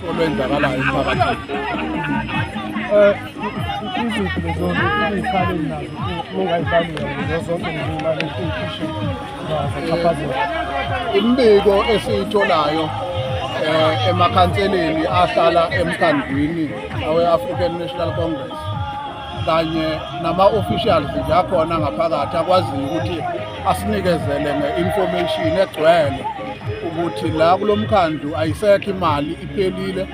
olwenzakalayo emphakathini. Iziphi lezo izikhala nazo ungayibhalile lezo zonke izimali eziyisho zachaphazela Imibiko esiyitholayo emakhanseleni ahlala emkhandlwini awe-African National Congress kanye nama-officials nje akhona ngaphakathi akwaziyo ukuthi asinikezele nge-information egcwele ukuthi la kulo mkhandlu ayisekho imali iphelile,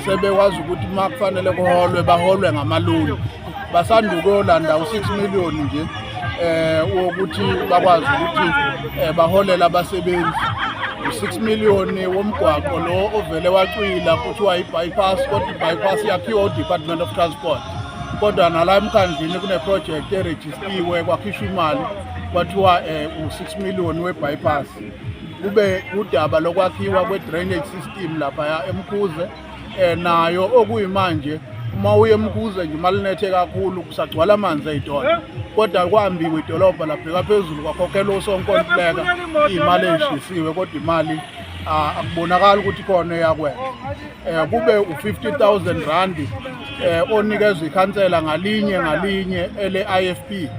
sebekwazi ukuthi uma kufanele kuholwe baholwe ngamaloli. Basanda ukuyolanda u-6 million nje wokuthi bakwazi ukuthi baholela abasebenzi. U-6 million womgwaqo lo ovele wacwila kuthiwa i-bypass, kodwa i-bypass yakhiwa u-Department of Transport. Kodwa nala emkhandlini kune-project erejistiwe kwakhishwa imali kwathiwa u-6 million we-bypass. Kube udaba lokwakhiwa kwe-drainage system lapha eMkhuze nayo okuyimanje uma uye eMkhuze nje malinethe kakhulu kusagcwala amanzi ey'tolo, kodwa kwambiwe idolobha labheka phezulu kwakhokhelwa usonkontileka iy'mali ey'shisiwe, kodwa imali akubonakali ukuthi khona eyakwenza. Kube u-50,000 rand onikezwa ikhansela ngalinye ele-IFP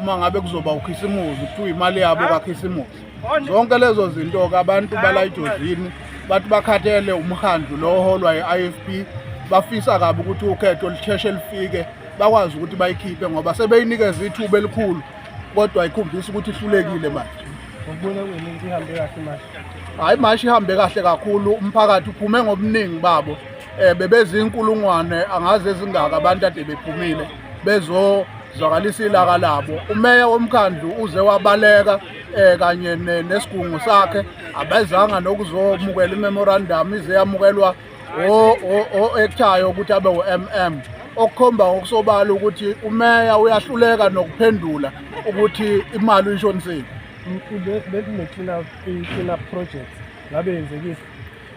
uma ngabe kuzoba ukhisimuzi, kuthiwa imali yabo kakhisimuzi. Zonke lezo zinto-ke abantu bala eJozini bathi bakhathele umkhandlu lo oholwa i-IFP, bafisa kabi ukuthi ukhetho lisheshe lifike bakwazi ukuthi bayikhiphe ngoba sebeyinikeza ithuba elikhulu, kodwa ayikhombisi ukuthi ihlulekile manje. ngokubona kwenu ihambe kahle manje? Hayi, mashi ihambe kahle kakhulu, umphakathi uphume ngobuningi babo. Bebezinkulungwane angazi ezingaka abantu ade bephumile bezozwakalisa ilaka labo. Umeya womkhandlu uze wabaleka kanye nesigungu sakhe, abezanga nokuzomukela imemorandum ize yamukelwa o-ektayo ukuthi abe u-MM, okukhomba ngokusobala ukuthi umeya uyahluleka nokuphendula ukuthi imali uyishonisile. Clean up project ngabe yenzekile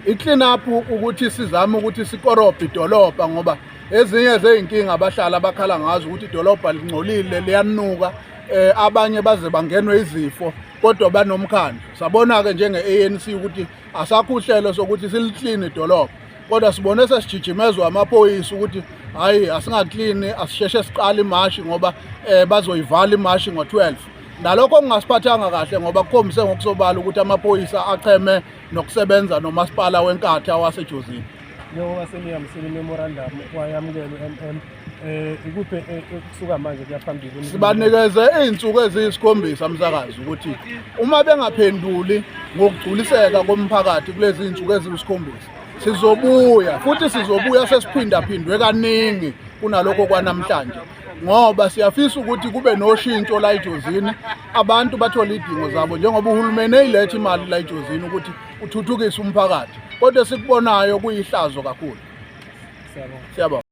I-clean up ukuthi sizame ukuthi sikorobhe idolobha ngoba ezinye zey'nkinga abahlali abakhala ngazo ukuthi idolobha lingcolile liyanuka, abanye baze bangenwe izifo kodwa banomkhandlu. Sabona-ke njenge-ANC ukuthi asakho uhlelo sokuthi siliklini idolobha, kodwa sibone sesijijimezwa amaphoyisa ukuthi hhayi asingaklini, asisheshe siqale imashi ngoba bazoyivala imashi ngo-12. Nalokho kungasiphathanga kahle ngoba kukhombise ngokusobala ukuthi amaphoyisa acheme nokusebenza nomasipala wenkatha waseJozini. njengoba seniyamisile imemorandum wayamukelwa u-MM, ikuphi kusuka manje kuya phambili? Sibanikeze iy'nsuku eziyisikhombisa msakazi ukuthi uma bengaphenduli ngokugculiseka komphakathi kulezi iy'nsuku eziyisikhombisa sizobuya, futhi sizobuya sesiphindaphindwe kaningi kunalokho kwanamhlanje, ngoba siyafisa ukuthi kube noshintsho la eJozini, abantu bathole idingo zabo njengoba uhulumeni eyiletha imali la eJozini ukuthi uthuthukise umphakathi, kodwa sikubonayo kuyihlazo kakhulu. Siyabonga. Siyabonga.